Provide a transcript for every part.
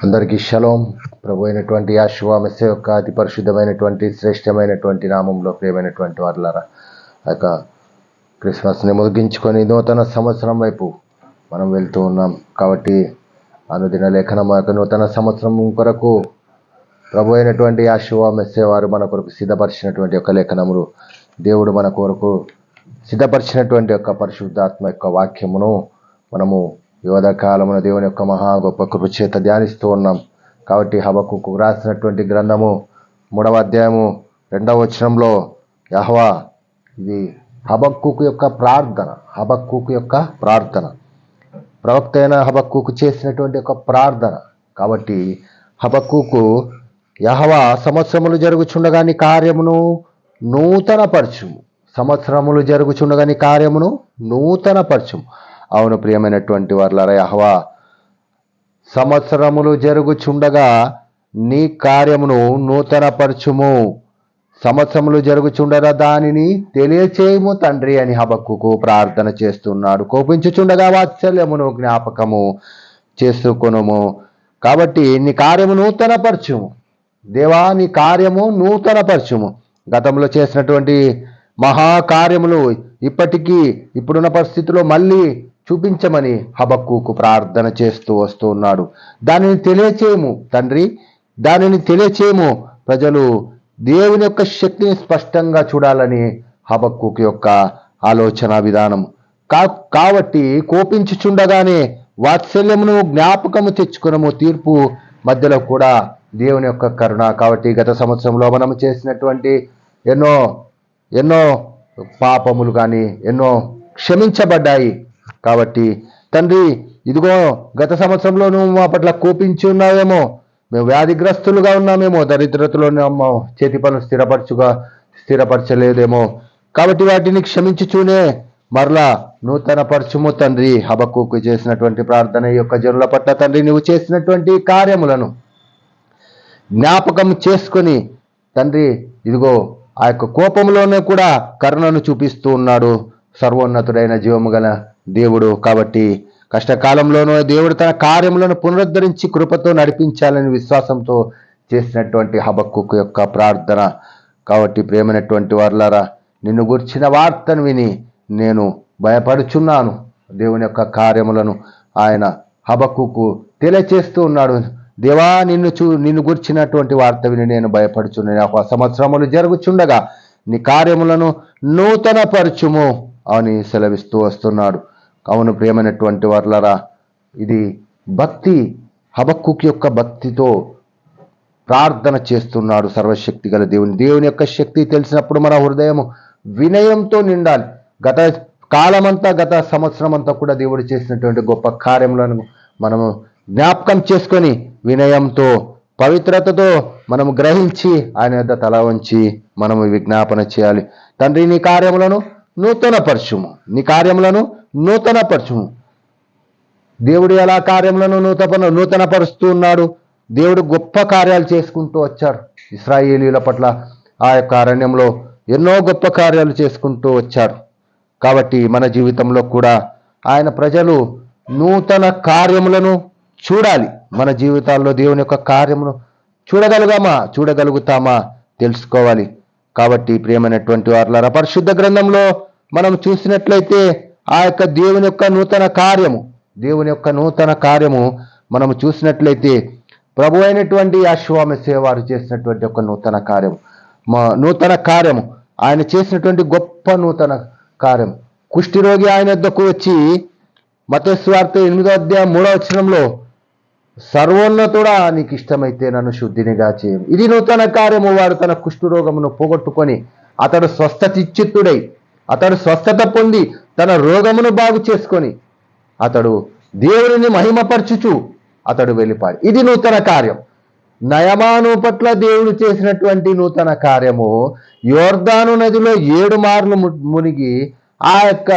అందరికీ షలోం. ప్రభు అయినటువంటి యెహోవా మెస్సీయ యొక్క అతి పరిశుద్ధమైనటువంటి శ్రేష్టమైనటువంటి నామంలో ప్రియమైనటువంటి వారులారా, ఆ యొక్క క్రిస్మస్ని ముగించుకొని నూతన సంవత్సరం వైపు మనం వెళ్తూ ఉన్నాం. కాబట్టి అనుదిన లేఖనం ఆ యొక్క నూతన సంవత్సరం కొరకు ప్రభు అయినటువంటి యెహోవా మెస్సీయ వారు మన కొరకు సిద్ధపరిచినటువంటి యొక్క లేఖనములు, దేవుడు మన కొరకు సిద్ధపరిచినటువంటి యొక్క పరిశుద్ధాత్మ యొక్క వాక్యమును మనము యోధ కాలమున దేవుని యొక్క మహా గొప్ప కృప చేత ధ్యానిస్తూ ఉన్నాం. కాబట్టి హబక్కూకు రాసినటువంటి గ్రంథము 3వ అధ్యాయము 2వ వచనంలో యెహోవా, ఇది హబక్కూకు యొక్క ప్రార్థన, ప్రవక్త అయిన హబక్కూకు చేసినటువంటి ఒక ప్రార్థన. కాబట్టి హబక్కూకు, యెహోవా సంవత్సరములు జరుగుచుండగా నీ కార్యమును నూతనపరచుము, అవును ప్రియమైనటువంటి వారులారా, యెహోవా సంవత్సరములు జరుగుచుండగా నీ కార్యమును నూతనపరచుము, సంవత్సరములు జరుగుచుండగా దానిని తెలియచేయము తండ్రి అని హబక్కూకు ప్రార్థన చేస్తున్నాడు. కోపించుచుండగా వాత్సల్యమును జ్ఞాపకము చేసుకొనుము. కాబట్టి నీ కార్యము నూతనపరచుము దేవా, నీ కార్యము నూతనపరచుము. గతంలో చేసినటువంటి మహాకార్యములు ఇప్పుడున్న పరిస్థితిలో మళ్ళీ చూపించమని హబక్కూకు ప్రార్థన చేస్తూ వస్తూ ఉన్నాడు. దానిని తెలియచేయము తండ్రి, దానిని తెలియచేయము. ప్రజలు దేవుని యొక్క శక్తిని స్పష్టంగా చూడాలని హబక్కూకు యొక్క ఆలోచన విధానం. కాబట్టి కోపించుచుండగానే వాత్సల్యమును జ్ఞాపకము తెచ్చుకునము. తీర్పు మధ్యలో కూడా దేవుని యొక్క కరుణ. కాబట్టి గత సంవత్సరంలో మనం చేసినటువంటి ఎన్నో పాపములు కానీ ఎన్నో క్షమించబడ్డాయి. కాబట్టి తండ్రి, ఇదిగో గత సంవత్సరంలో నువ్వు మా పట్ల కోపించి ఉన్నావేమో, మేము వ్యాధిగ్రస్తులుగా ఉన్నామేమో, దరిద్రతలో ఉన్నామో, చేతి పనులు స్థిరపరచలేదేమో. కాబట్టి వాటిని క్షమించుచూనే మరలా నూతన పరచుము తండ్రి. హబక్కూకు చేసినటువంటి ప్రార్థన యొక్క జనుల పట్ల తండ్రి, నువ్వు చేసినటువంటి కార్యములను జ్ఞాపకం చేసుకొని తండ్రి, ఇదిగో ఆ యొక్క కోపంలోనే కూడా కరుణను చూపిస్తూ ఉన్నాడు సర్వోన్నతుడైన జీవము గల దేవుడు. కాబట్టి కష్టకాలంలోనూ దేవుడు తన కార్యములను పునరుద్ధరించి కృపతో నడిపించాలని విశ్వాసంతో చేసినటువంటి హబక్కూకు యొక్క ప్రార్థన. కాబట్టి ప్రేమైనటువంటి వారులారా, నిన్ను గుర్చిన వార్తను విని నేను భయపడుచున్నాను. దేవుని యొక్క కార్యములను ఆయన హబక్కూకు తెలియచేస్తూ ఉన్నాడు. దేవా, నిన్ను గుర్చినటువంటి వార్త విని నేను భయపడుచున్నాను. సంవత్సరములు జరుగుచుండగా నీ కార్యములను నూతనపరచుము అని సెలవిస్తూ వస్తున్నాడు. అవును ప్రియమైనటువంటి వారులారా, ఇది భక్తి. హబక్కూకు యొక్క భక్తితో ప్రార్థన చేస్తున్నాడు సర్వశక్తి గల దేవుని యొక్క శక్తి తెలిసినప్పుడు మన హృదయము వినయంతో నిండాలి. గత సంవత్సరం అంతా కూడా దేవుడు చేసినటువంటి గొప్ప కార్యములను మనము జ్ఞాపకం చేసుకొని వినయంతో పవిత్రతతో మనము గ్రహించి ఆయన యొద్ద తల వంచి మనము విజ్ఞాపన చేయాలి. తండ్రి, నీ కార్యములను నూతనపరచుము. దేవుడు ఎలా కార్యములను నూతనపరుస్తూ ఉన్నాడు? దేవుడు గొప్ప కార్యాలు చేసుకుంటూ వచ్చాడు. ఇశ్రాయేలీయుల పట్ల ఆ యొక్క అరణ్యంలో ఎన్నో గొప్ప కార్యాలు చేసుకుంటూ వచ్చాడు. కాబట్టి మన జీవితంలో కూడా ఆయన ప్రజలు నూతన కార్యములను చూడాలి. మన జీవితాల్లో దేవుని యొక్క కార్యమును చూడగలుగుతామా తెలుసుకోవాలి. కాబట్టి ప్రియమైనటువంటి వారులారా, పరిశుద్ధ గ్రంథంలో మనం చూసినట్లయితే ఆ యొక్క దేవుని యొక్క నూతన కార్యము మనము చూసినట్లయితే ప్రభు అయినటువంటి యెహోవా మెస్సీయ వారు చేసినటువంటి ఒక నూతన కార్యము, ఆయన చేసినటువంటి గొప్ప నూతన కార్యం. కుష్ఠిరోగి ఆయన వద్దకు వచ్చి మత్తయి సువార్త 8వ అధ్యాయం 3వ వచనంలో, సర్వోన్నతుడా, నీకు ఇష్టమైతే నన్ను శుద్ధినిగా చేయము. ఇది నూతన కార్యము. వాడు తన కుష్ఠరోగమును పోగొట్టుకొని అతడు స్వస్థత పొంది తన రోగమును బాగు చేసుకొని అతడు దేవుని మహిమపరచుచు అతడు వెళ్ళిపాడు. ఇది నూతన కార్యం. నయమాను పట్ల దేవుడు చేసినటువంటి నూతన కార్యము, యోర్దాను నదిలో 7 మార్లు మునిగి ఆ యొక్క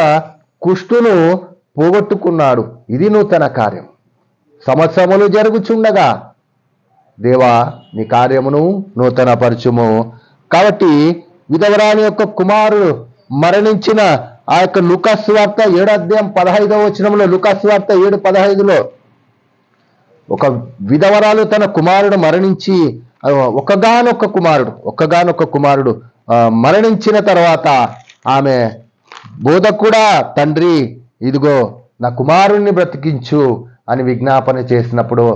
కుష్ఠును పోగొట్టుకున్నాడు. ఇది నూతన కార్యం. సంవత్సరములు జరుగుచుండగా దేవా, నీ కార్యమును నూతనపరచుము. కాబట్టి విధవరాని యొక్క కుమారుడు మరణించిన ఆ యొక్క లూకాసు వార్త 7వ అధ్యాయం 15వ వచనంలో, లూకాసు వార్త 7:15లో ఒక విధవరాలు తన కుమారుడు మరణించి, ఒక్కగానొక్క కుమారుడు మరణించిన తర్వాత ఆమె బోధకుడా తండ్రి ఇదిగో నా కుమారుణ్ణి బ్రతికించు అని విజ్ఞాపన చేసినప్పుడు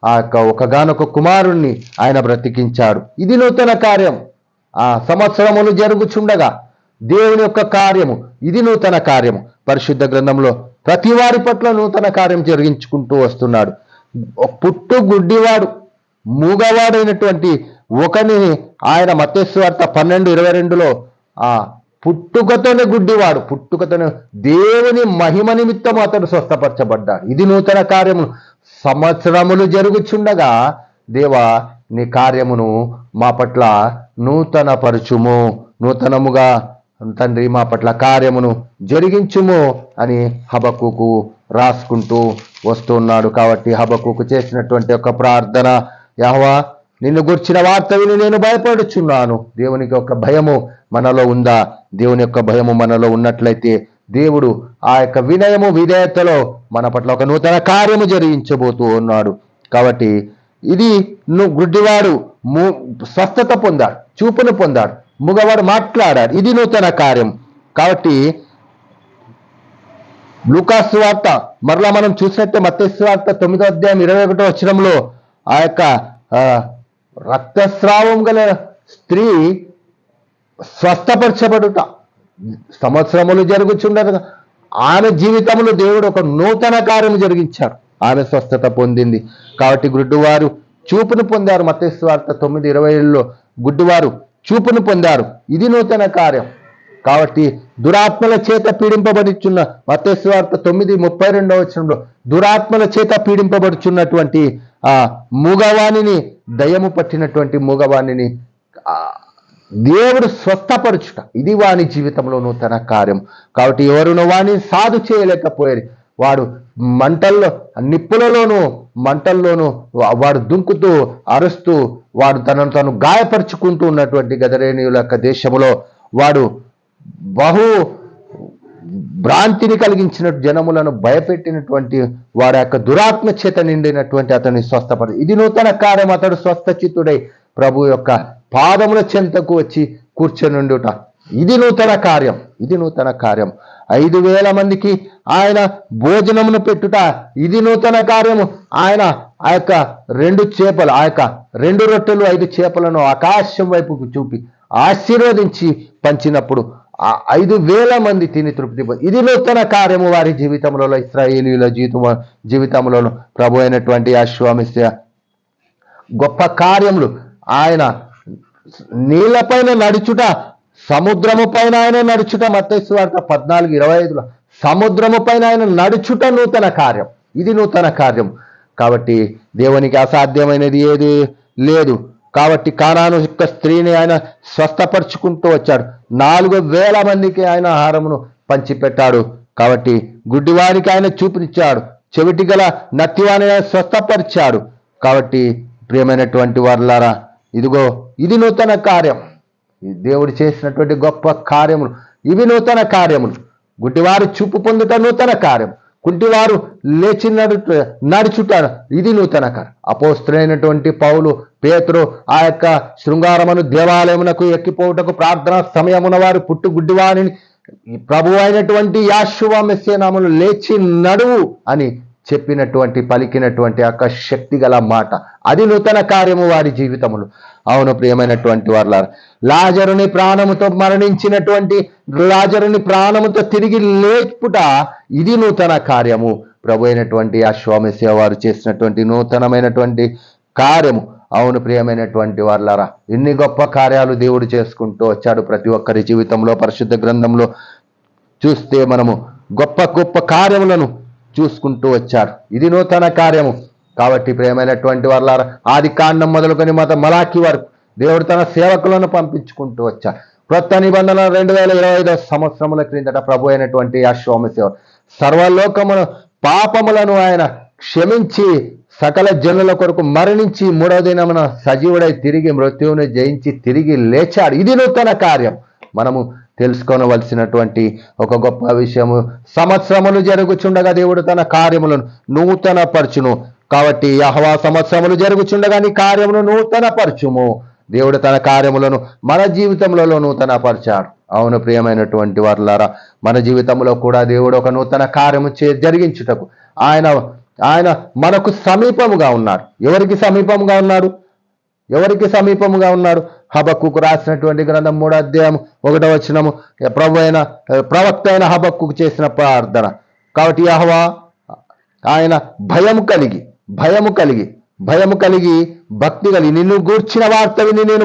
ఆ యొక్క ఒకగానొక కుమారుణ్ణి ఆయన బ్రతికించాడు. ఇది నూతన కార్యం. ఆ సంవత్సరములు జరుగుచుండగా దేవుని యొక్క కార్యము, ఇది నూతన కార్యము. పరిశుద్ధ గ్రంథంలో ప్రతి వారి పట్ల నూతన కార్యం జరిగించుకుంటూ వస్తున్నాడు. పుట్టు గుడ్డివాడు, మూగవాడైనటువంటి ఒకని ఆయన మత్తయి సువార్త 12:22లో ఆ పుట్టుకతోనే గుడ్డివాడు, పుట్టుకతోనే దేవుని మహిమ నిమిత్తం అతడు స్వస్థపరచబడ్డాడు. ఇది నూతన కార్యము. సంవత్సరములు జరుగుచుండగా దేవా నీ కార్యమును మా పట్ల నూతన పరచుము, నూతనముగా తండ్రి మా పట్ల కార్యమును జరిగించుము అని హబక్కూకు రాసుకుంటూ వస్తున్నాడు. కాబట్టి హబక్కూకు చేసినటువంటి ఒక ప్రార్థన, యెహోవా నిన్ను గుర్చిన వార్త విని నేను భయపడుచున్నాను. దేవునికి ఒక భయము మనలో ఉందా? దేవుని యొక్క భయము మనలో ఉన్నట్లయితే దేవుడు ఆ యొక్క వినయము విధేయతలో మన పట్ల ఒక నూతన కార్యము జరిగించబోతూ ఉన్నాడు. కాబట్టి ఇది గుడ్డివాడు స్వస్థత పొందాడు, చూపును పొందాడు, మగవాడు మాట్లాడాడు. ఇది నూతన కార్యం. కాబట్టి లూకాసు వార్త మరలా మనం చూసినట్టే మత్తయి సువార్త 9:21 ఆ యొక్క రక్తస్రావం గల స్త్రీ స్వస్థపరచబడుట సంవత్సరములు జరుగుచుండగా ఆమె జీవితంలో దేవుడు ఒక నూతన కార్యం జరిగించాడు. ఆమె స్వస్థత పొందింది. కాబట్టి గుడ్డివారు చూపును పొందారు. మత్తయి సువార్త 9:27 గుడ్డివారు చూపును పొందారు. ఇది నూతన కార్యం. కాబట్టి దురాత్మల చేత పీడింపబడుచున్న మత్తయి సువార్త 9:32 దురాత్మల చేత పీడింపబడుచున్నటువంటి ఆ మూగవాణిని, దయ్యము పట్టినటువంటి మూగవాణిని దేవుడు స్వస్థపరచుట, ఇది వాని జీవితంలో నూతన కార్యం. కాబట్టి ఎవరునో వాణ్ణి సాధు చేయలేకపోయారు. వాడు నిప్పులలోనూ మంటల్లోనూ వాడు దుంకుతూ అరుస్తూ వాడు తనను తాను గాయపరుచుకుంటూ ఉన్నటువంటి గదరేనీయుల యొక్క దేశంలో వాడు బహు భ్రాంతిని కలిగించిన జనములను భయపెట్టినటువంటి వాడి యొక్క దురాత్మ చేత నిండినటువంటి అతన్ని స్వస్థపడి, ఇది నూతన కార్యం. అతడు స్వస్థచిత్తుడై ప్రభు యొక్క పాదముల చెంతకు వచ్చి కూర్చొనుండుట, ఇది నూతన కార్యం. ఇది నూతన కార్యం. 5,000 మందికి ఆయన భోజనమును పెట్టుట, ఇది నూతన కార్యము. ఆయన ఆ యొక్క 2 చేపలు, ఆ యొక్క 2 రొట్టెలు 5 చేపలను ఆకాశం వైపుకు చూపి ఆశీర్వదించి పంచినప్పుడు ఆ 5,000 మంది తిని తృప్తి. ఇది నూతన కార్యము వారి జీవితంలో, ఇశ్రాయేలీయుల జీవితంలో. ప్రభు అయినటువంటి యెహోవా మెస్సియా గొప్ప కార్యములు. ఆయన నీళ్లపైన నడుచుట, సముద్రము పైన ఆయన నడుచుట. మత్తయి సువార్త 14:25 సముద్రము పైన ఆయన నడుచుట నూతన కార్యం. ఇది నూతన కార్యం. కాబట్టి దేవునికి అసాధ్యమైనది ఏది లేదు. కాబట్టి కానాను యొక్క స్త్రీని ఆయన స్వస్థపరుచుకుంటూ వచ్చాడు. 4,000 మందికి ఆయన ఆహారమును పంచిపెట్టాడు. కాబట్టి గుడ్డివానికి ఆయన చూపునిచ్చాడు, చెవిటి గల నత్తివాని ఆయన స్వస్థపరిచాడు. కాబట్టి ప్రియమైనటువంటి వారులారా, ఇదిగో ఇది నూతన కార్యం. దేవుడు చేసినటువంటి గొప్ప కార్యములు ఇవి నూతన కార్యములు. గుడ్డివారు చూపు పొందుట నూతన కార్యం, కుంటివారు లేచి నడుచుట ఇది నూతన కార్యం. అపోస్తలుడైనటువంటి పౌలు, పేతురు ఆ యొక్క శృంగారమును దేవాలయమునకు ఎక్కిపోవుటకు ప్రార్థనా సమయమున వారు పుట్టు గుడ్డివారిని ప్రభు అయినటువంటి యెహోవా మెస్సియా నామములో లేచి నడువు అని చెప్పినటువంటి, పలికినటువంటి యొక్క శక్తి గల మాట, అది నూతన కార్యము వారి జీవితములు. అవును ప్రియమైనటువంటి వారులారా, లాజరుని ప్రాణముతో మరణించినటువంటి లాజరుని ప్రాణముతో తిరిగి లేపుట, ఇది నూతన కార్యము. ప్రభు అయినటువంటి యెహోవా మెస్సియా వారు చేసినటువంటి నూతనమైనటువంటి కార్యము. అవును ప్రియమైనటువంటి వారులారా, ఎన్ని గొప్ప కార్యాలు దేవుడు చేసుకుంటూ వచ్చాడు ప్రతి ఒక్కరి జీవితంలో. పరిశుద్ధ గ్రంథంలో చూస్తే మనము గొప్ప గొప్ప కార్యములను చూసుకుంటూ వచ్చాడు. ఇది నూతన కార్యము. కాబట్టి ప్రియమైనటువంటి వారులారా, ఆది కాండం మొదలుకొని మలాకి వరకు దేవుడు తన సేవకులను పంపించుకుంటూ వచ్చాడు. క్రొత్త నిబంధన 2025 సంవత్సరముల క్రిందట ప్రభు అయినటువంటి యెహోవా మెస్సియా సర్వలోకమును పాపములను ఆయన క్షమించి సకల జనుల కొరకు మరణించి 3వ దినమున సజీవుడై తిరిగి మృత్యువును జయించి తిరిగి లేచాడు. ఇది నూతన కార్యం. మనము తెలుసుకోవలసినటువంటి ఒక గొప్ప విషయము, సంవత్సరములు జరుగుచుండగా దేవుడు తన కార్యములను నూతన పరచును. కాబట్టి యెహోవా సంవత్సరములు జరుగుచుండగా నీ కార్యమును నూతన పరచుము. దేవుడు తన కార్యములను మన జీవితంలో నూతన పరిచాడు. అవును ప్రియమైనటువంటి వారులారా, మన జీవితంలో కూడా దేవుడు ఒక నూతన కార్యము జరిగించుటకు ఆయన ఆయన మనకు సమీపముగా ఉన్నాడు. ఎవరికి సమీపముగా ఉన్నాడు? ఎవరికి సమీపముగా ఉన్నాడు? హబక్కుకు రాసినటువంటి గ్రంథం 3వ అధ్యాయం 1వ వచనము ప్రవక్త అయిన హబక్కుకు చేసిన ప్రార్థన. కాబట్టి యెహోవా ఆయన భయము కలిగి భక్తి కలిగి నిన్ను గూర్చిన వార్త విని నేను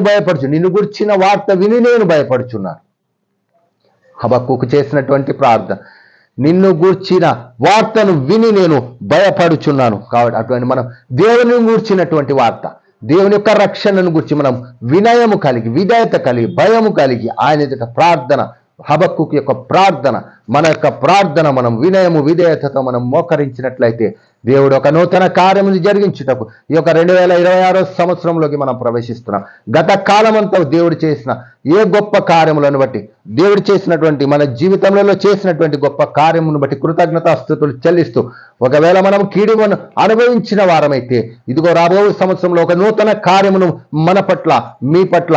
భయపడుచున్నాను. హబక్కుకు చేసినటువంటి ప్రార్థన, నిన్ను గూర్చిన వార్తను విని నేను భయపడుచున్నాను. కాబట్టి అటువంటి మనం దేవుని గూర్చినటువంటి వార్త, దేవుని యొక్క రక్షణను గురించి మనం వినయము కలిగి, విధేయత కలిగి, భయము కలిగి ఆయన ఎదుట ప్రార్థన, హబక్కుకు యొక్క ప్రార్థన, మన యొక్క ప్రార్థన మనం వినయము విధేయతతో మనం మోకరించినట్లయితే దేవుడు ఒక నూతన కార్యమును జరిగించుటకు ఈ యొక్క 2026 సంవత్సరంలోకి మనం ప్రవేశిస్తున్నాం. గత కాలమంతా దేవుడు చేసిన ఏ గొప్ప కార్యములను బట్టి, దేవుడు చేసినటువంటి మన జీవితంలో చేసినటువంటి గొప్ప కార్యమును బట్టి కృతజ్ఞతాస్తుతులు చెల్లిస్తూ, ఒకవేళ మనం కీడును అనుభవించిన వారమైతే ఇదిగో రాబోయే సంవత్సరంలో ఒక నూతన కార్యమును మన పట్ల, మీ పట్ల,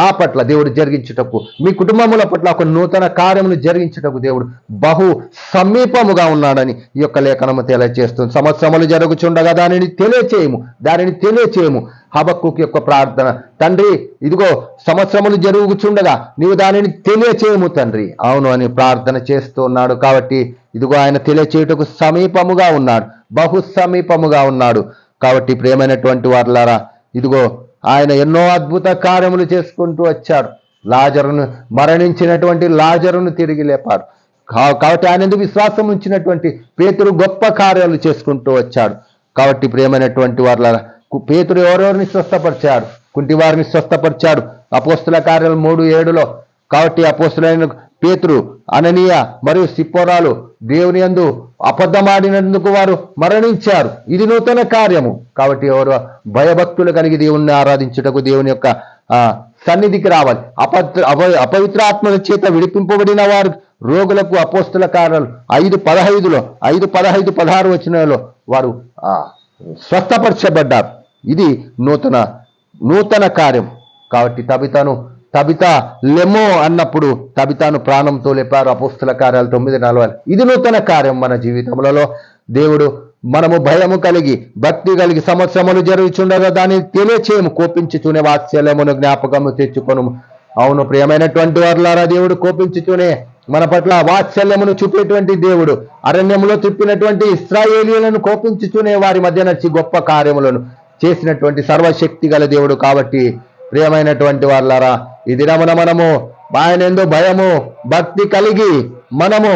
నా పట్ల దేవుడు జరిగించుటకు, మీ కుటుంబముల పట్ల ఒక నూతన కార్యమును జరిగించుటకు దేవుడు బహు సమీపముగా ఉన్నాడని ఈ యొక్క లేఖనము తెలియజేస్తుంది. సంవత్సరములు జరుగుచుండగా దానిని తెలియచేయము. హబక్కుకు యొక్క ప్రార్థన, తండ్రి ఇదిగో సంవత్సరములు జరుగుచుండగా నీవు దానిని తెలియచేయము తండ్రి. అవును అని ప్రార్థన చేస్తూ ఉన్నాడు. కాబట్టి ఇదిగో ఆయన తెలియచేయుటకు సమీపముగా ఉన్నాడు, బహు సమీపముగా ఉన్నాడు. కాబట్టి ప్రియమైనటువంటి వారులారా, ఇదిగో ఆయన ఎన్నో అద్భుత కార్యములు చేసుకుంటూ వచ్చాడు. మరణించినటువంటి లాజరును తిరిగి లేపాడు. కాబట్టి ఆయన ఎందుకు విశ్వాసం ఉంచినటువంటి పేతురు గొప్ప కార్యాలు చేసుకుంటూ వచ్చాడు. కాబట్టి ప్రియమైనటువంటి వారులారా, పేతురు ఎవరెవరిని స్వస్థపరిచాడు? కుంటి వారిని స్వస్థపరిచాడు అపోస్తుల కార్యాలు 3:7. కాబట్టి అపోస్తులైన పేతురు, అననీయ మరియు సిప్పోరాలు దేవుని యందు అబద్ధమాడినందుకు వారు మరణించారు. ఇది నూతన కార్యము. కాబట్టి ఎవరు భయభక్తులు కలిగి దేవుణ్ణి ఆరాధించుటకు దేవుని యొక్క సన్నిధికి రావాలి. అపవిత్ర ఆత్మల చేత విడిపింపబడిన వారు, రోగులకు అపోస్తుల కార్యాలు 5:15, 5:15-16 వచనాలలో వారు స్వస్థపరచబడ్డారు. ఇది నూతన కార్యం. కాబట్టి తబిత లెమో అన్నప్పుడు తబితాను ప్రాణంతో లేపారు. అపోస్తుల కార్యాలు 9:40. ఇది నూతన కార్యం మన జీవితంలో. దేవుడు మనము భయము కలిగి, భక్తి కలిగి సంవత్సరములు జరుగుచుండగా దాన్ని తెలియచేయము, కోపించుతూనే వాత్సల్యమును జ్ఞాపకము తెచ్చుకొను. అవును ప్రియమైనటువంటి వారులారా, దేవుడు కోపించుతూనే మన పట్ల వాత్సల్యమును చూపేటువంటి దేవుడు. అరణ్యములో తిప్పినటువంటి ఇశ్రాయేలీయులను కోపించుతూనే వారి మధ్య నడిచి గొప్ప కార్యములను చేసినటువంటి సర్వశక్తి గల దేవుడు. కాబట్టి ప్రియమైనటువంటి వారులారా, ఈ దినమున మనము ఆయన యందు భయము భక్తి కలిగి మనము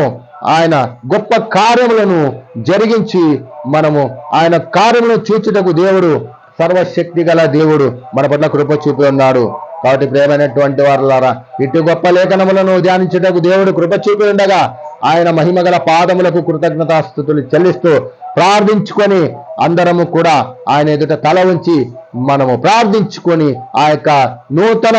ఆయన గొప్ప కార్యములను జరిగించి మనము ఆయన కార్యములను చూచుటకు దేవుడు, సర్వశక్తి గల దేవుడు మన పట్ల కృప చూపి ఉన్నాడు. కాబట్టి ప్రియమైనటువంటి వారులారా, ఇటు గొప్ప లేఖనములను ధ్యానించుటకు దేవుడు కృప చూపి ఉండగా ఆయన మహిమగల పాదములకు కృతజ్ఞతాస్తుతులు చెల్లిస్తూ ప్రార్థించుకొని అందరము కూడా ఆయన ఎదుట తల ఉంచి మనము ప్రార్థించుకొని ఆ యొక్క నూతన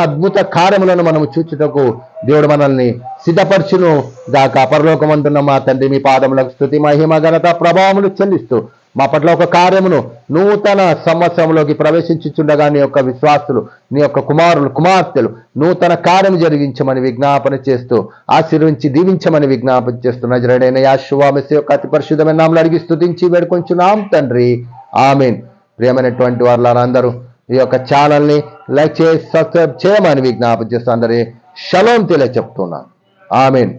అద్భుత కార్యములను మనము చూచుటకు దేవుడు మనల్ని సిద్ధపరచును గాక. పరలోకమందున్న మా తండ్రి, మీ పాదములకు స్తుతి మహిమ ఘనత ప్రభావములు చెల్లిస్తూ మా పట్ల ఒక కార్యమును నూతన సంవత్సరంలోకి ప్రవేశించుచుండగా నీ యొక్క విశ్వాసులు, నీ యొక్క కుమారులు కుమార్తెలు నూతన కార్యం జరిగించమని విజ్ఞాపన చేస్తూ, ఆశీర్వించి దీవించమని విజ్ఞాపన చేస్తూ నజరేయుడైన యేషువా మెస్సీయ యొక్క అతి పరిశుద్ధమైన నామములో అడిగి స్తుతించి వేడుకొంచున్నాం తండ్రి, ఆమేన్. ప్రియమైనటువంటి వారులారా, అందరూ ఈ యొక్క ఛానల్ని లైక్ చేసి సబ్స్క్రైబ్ చేయమని విజ్ఞాపన చేస్తూ అందరి షలోం తెలియ చెప్తున్నాను. ఆమేన్.